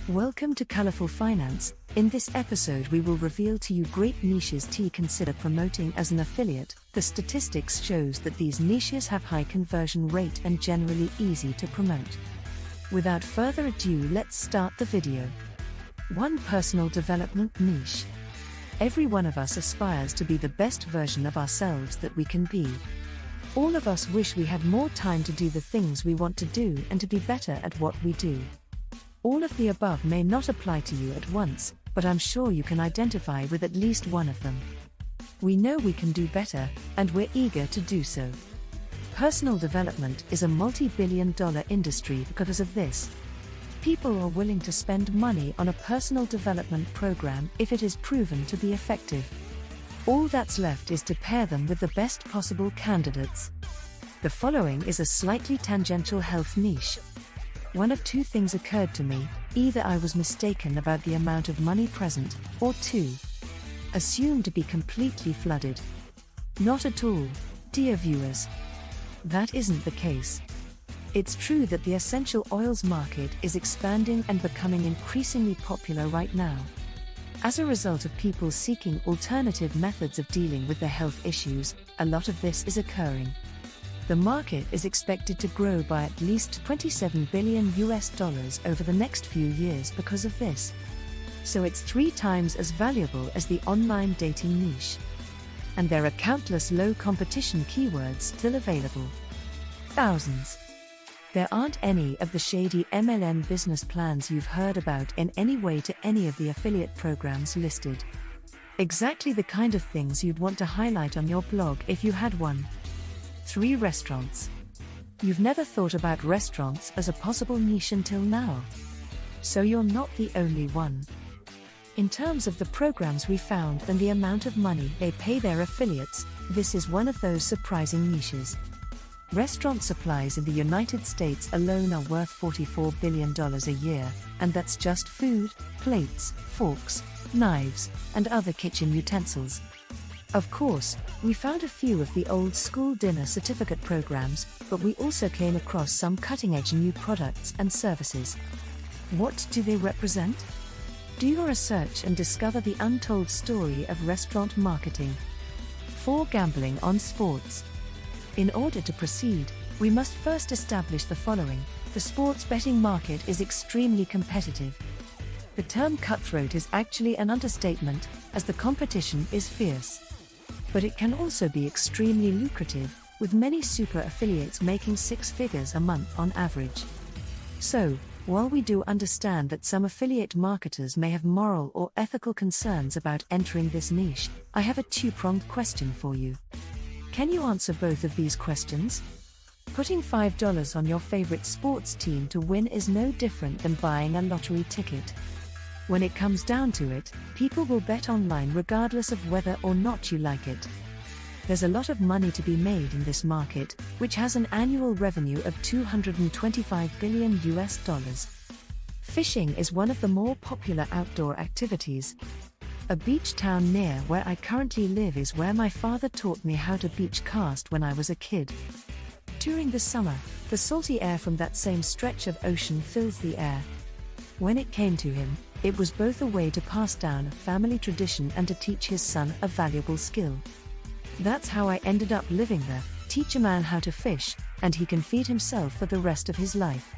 Welcome to Colorful Finance. In this episode we will reveal to you great niches to consider promoting as an affiliate. The statistics shows that these niches have high conversion rate and generally easy to promote. Without further ado, let's start the video. 1. Personal development niche. Every one of us aspires to be the best version of ourselves that we can be. All of us wish we had more time to do the things we want to do and to be better at what we do. All of the above may not apply to you at once, but I'm sure you can identify with at least one of them. We know we can do better, and we're eager to do so. Personal development is a multi-billion-dollar industry because of this. People are willing to spend money on a personal development program if it is proven to be effective. All that's left is to pair them with the best possible candidates. The following is a slightly tangential health niche. One of two things occurred to me: either I was mistaken about the amount of money present, or 2. Assumed to be completely flooded. Not at all, dear viewers. That isn't the case. It's true that the essential oils market is expanding and becoming increasingly popular right now. As a result of people seeking alternative methods of dealing with their health issues, a lot of this is occurring. The market is expected to grow by at least $27 billion over the next few years because of this. So it's 3 times as valuable as the online dating niche. And there are countless low competition keywords still available. Thousands. There aren't any of the shady MLM business plans you've heard about in any way to any of the affiliate programs listed. Exactly the kind of things you'd want to highlight on your blog if you had one. 3. Restaurants. You've never thought about restaurants as a possible niche until now. So you're not the only one. In terms of the programs we found and the amount of money they pay their affiliates, this is one of those surprising niches. Restaurant supplies in the United States alone are worth $44 billion a year, and that's just food, plates, forks, knives, and other kitchen utensils. Of course, we found a few of the old school dinner certificate programs, but we also came across some cutting-edge new products and services. What do they represent? Do your research and discover the untold story of restaurant marketing. 4. Gambling on sports. In order to proceed, we must first establish the following: the sports betting market is extremely competitive. The term cutthroat is actually an understatement, as the competition is fierce. But it can also be extremely lucrative, with many super affiliates making 6 figures a month on average. So, while we do understand that some affiliate marketers may have moral or ethical concerns about entering this niche, I have a 2-pronged question for you. Can you answer both of these questions? Putting $5 on your favorite sports team to win is no different than buying a lottery ticket. When it comes down to it, people will bet online regardless of whether or not you like it. There's a lot of money to be made in this market, which has an annual revenue of $225 billion. Fishing is one of the more popular outdoor activities. A beach town near where I currently live is where my father taught me how to beach cast when I was a kid. During the summer, the salty air from that same stretch of ocean fills the air. When it came to him, it was both a way to pass down a family tradition and to teach his son a valuable skill. That's how I ended up living there. Teach a man how to fish, and he can feed himself for the rest of his life.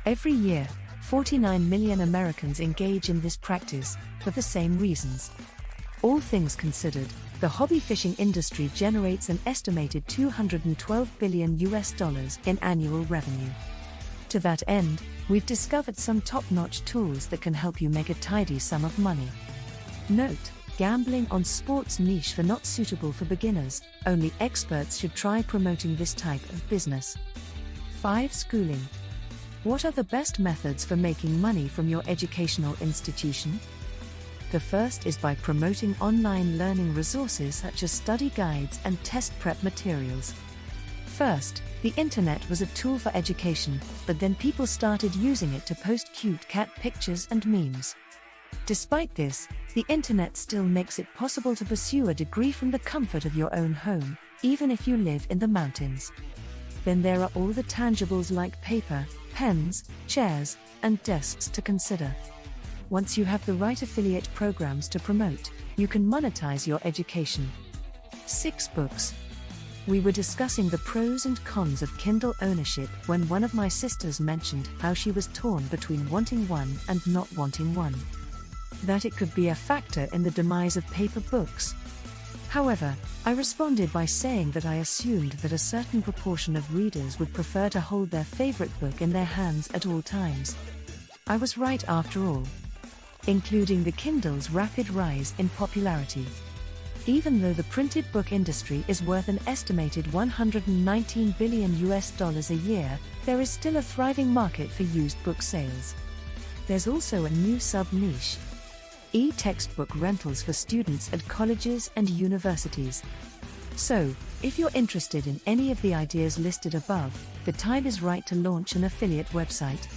Every year, 49 million Americans engage in this practice, for the same reasons. All things considered, the hobby fishing industry generates an estimated $212 billion in annual revenue. To that end, we've discovered some top-notch tools that can help you make a tidy sum of money. Note: gambling on sports niche for not suitable for beginners, only experts should try promoting this type of business. 5. Schooling. What are the best methods for making money from your educational institution? The first is by promoting online learning resources such as study guides and test prep materials. First, the internet was a tool for education, but then people started using it to post cute cat pictures and memes. Despite this, the internet still makes it possible to pursue a degree from the comfort of your own home, even if you live in the mountains. Then there are all the tangibles like paper, pens, chairs, and desks to consider. Once you have the right affiliate programs to promote, you can monetize your education. 6 books. We were discussing the pros and cons of Kindle ownership when one of my sisters mentioned how she was torn between wanting one and not wanting one. That it could be a factor in the demise of paper books. However, I responded by saying that I assumed that a certain proportion of readers would prefer to hold their favorite book in their hands at all times. I was right after all, including the Kindle's rapid rise in popularity. Even though the printed book industry is worth an estimated $119 billion a year, there is still a thriving market for used book sales. There's also a new sub-niche: e-textbook rentals for students at colleges and universities. So, if you're interested in any of the ideas listed above, the time is right to launch an affiliate website.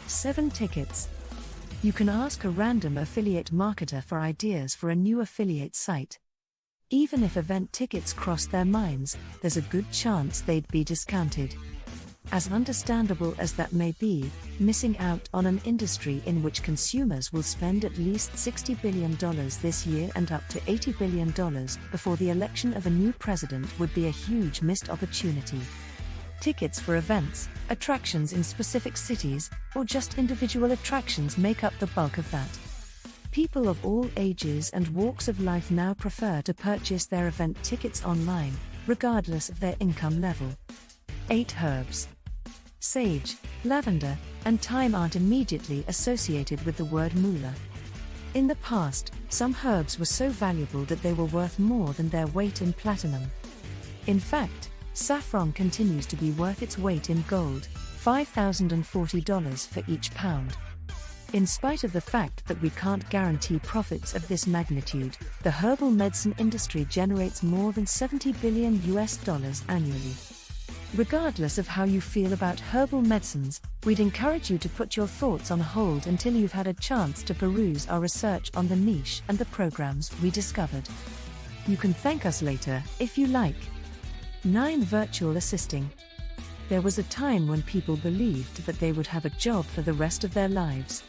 7 tickets. You can ask a random affiliate marketer for ideas for a new affiliate site. Even if event tickets cross their minds, there's a good chance they'd be discounted. As understandable as that may be, missing out on an industry in which consumers will spend at least $60 billion this year and up to $80 billion before the election of a new president would be a huge missed opportunity. Tickets for events, attractions in specific cities, or just individual attractions make up the bulk of that. People of all ages and walks of life now prefer to purchase their event tickets online, regardless of their income level. 8 herbs. Sage, lavender, and thyme aren't immediately associated with the word moolah. In the past, some herbs were so valuable that they were worth more than their weight in platinum. In fact, saffron continues to be worth its weight in gold, $5,040 for each pound. In spite of the fact that we can't guarantee profits of this magnitude, the herbal medicine industry generates more than $70 billion annually. Regardless of how you feel about herbal medicines, we'd encourage you to put your thoughts on hold until you've had a chance to peruse our research on the niche and the programs we discovered. You can thank us later, if you like. 9 virtual assisting. There was a time when people believed that they would have a job for the rest of their lives.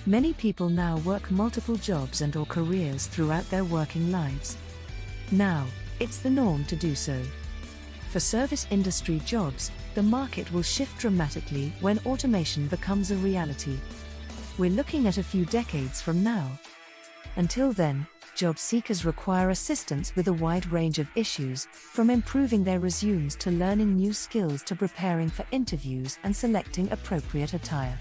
Many people now work multiple jobs and/or careers throughout their working lives. Now, it's the norm to do so. For service industry jobs, the market will shift dramatically when automation becomes a reality. We're looking at a few decades from now. Until then, job seekers require assistance with a wide range of issues, from improving their resumes to learning new skills to preparing for interviews and selecting appropriate attire.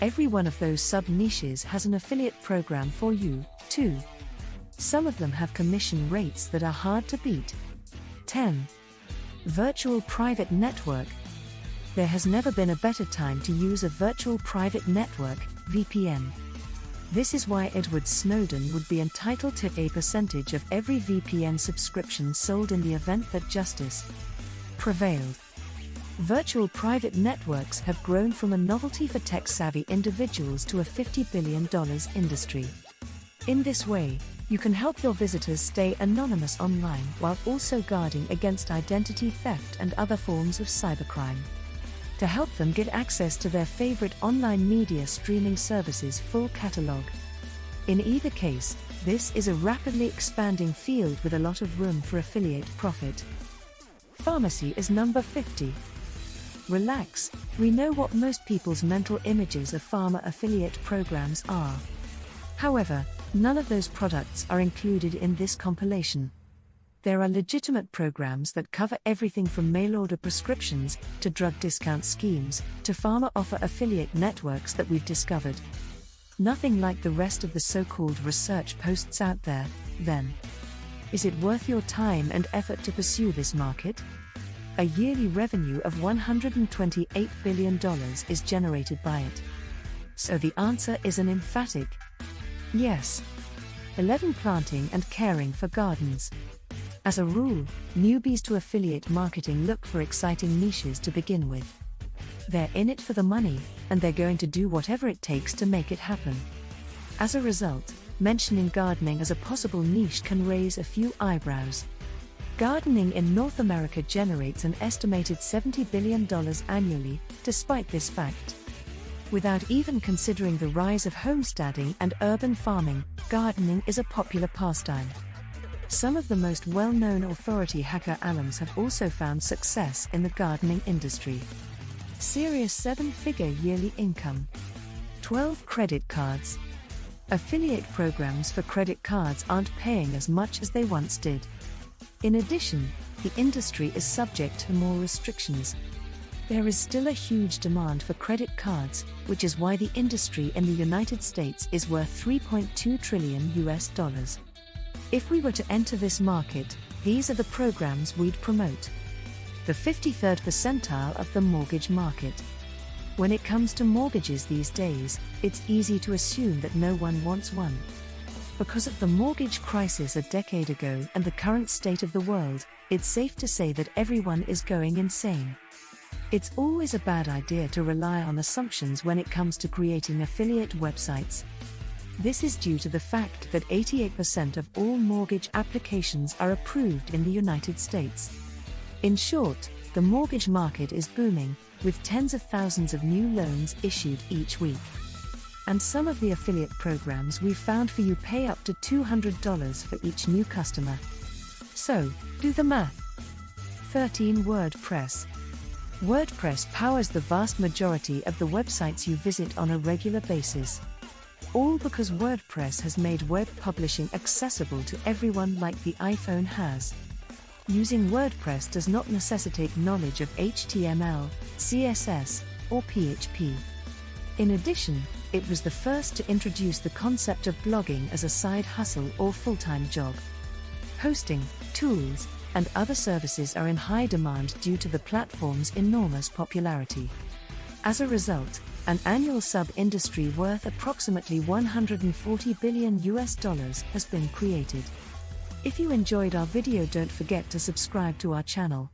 Every one of those sub-niches has an affiliate program for you, too. Some of them have commission rates that are hard to beat. 10. Virtual private network. There has never been a better time to use a virtual private network, VPN. This is why Edward Snowden would be entitled to a percentage of every VPN subscription sold in the event that justice prevailed. Virtual private networks have grown from a novelty for tech-savvy individuals to a $50 billion industry. In this way, you can help your visitors stay anonymous online while also guarding against identity theft and other forms of cybercrime. To help them get access to their favorite online media streaming services' full catalog. In either case, this is a rapidly expanding field with a lot of room for affiliate profit. Pharmacy is number 50. Relax, we know what most people's mental images of pharma affiliate programs are. However, none of those products are included in this compilation. There are legitimate programs that cover everything from mail-order prescriptions, to drug discount schemes, to pharma offer affiliate networks that we've discovered. Nothing like the rest of the so-called research posts out there, then. Is it worth your time and effort to pursue this market? A yearly revenue of $128 billion is generated by it. So the answer is an emphatic yes. 11. Planting and caring for gardens. As a rule, newbies to affiliate marketing look for exciting niches to begin with. They're in it for the money, and they're going to do whatever it takes to make it happen. As a result, mentioning gardening as a possible niche can raise a few eyebrows. Gardening in North America generates an estimated $70 billion annually, despite this fact. Without even considering the rise of homesteading and urban farming, gardening is a popular pastime. Some of the most well-known authority hacker alums have also found success in the gardening industry. Serious 7-figure yearly income. 12 credit cards. Affiliate programs for credit cards aren't paying as much as they once did. In addition, the industry is subject to more restrictions. There is still a huge demand for credit cards, which is why the industry in the United States is worth $3.2 trillion. If we were to enter this market, these are the programs we'd promote. The 53rd percentile of the mortgage market. When it comes to mortgages these days, it's easy to assume that no one wants one. Because of the mortgage crisis a decade ago and the current state of the world, it's safe to say that everyone is going insane. It's always a bad idea to rely on assumptions when it comes to creating affiliate websites. This is due to the fact that 88% of all mortgage applications are approved in the United States. In short, the mortgage market is booming, with tens of thousands of new loans issued each week. And some of the affiliate programs we've found for you pay up to $200 for each new customer. So, do the math. 13. WordPress. WordPress powers the vast majority of the websites you visit on a regular basis. All because WordPress has made web publishing accessible to everyone like the iPhone has. Using WordPress does not necessitate knowledge of HTML, CSS, or PHP. In addition, it was the first to introduce the concept of blogging as a side hustle or full-time job. Hosting, tools, and other services are in high demand due to the platform's enormous popularity. As a result, an annual sub-industry worth approximately $140 billion has been created. If you enjoyed our video, don't forget to subscribe to our channel.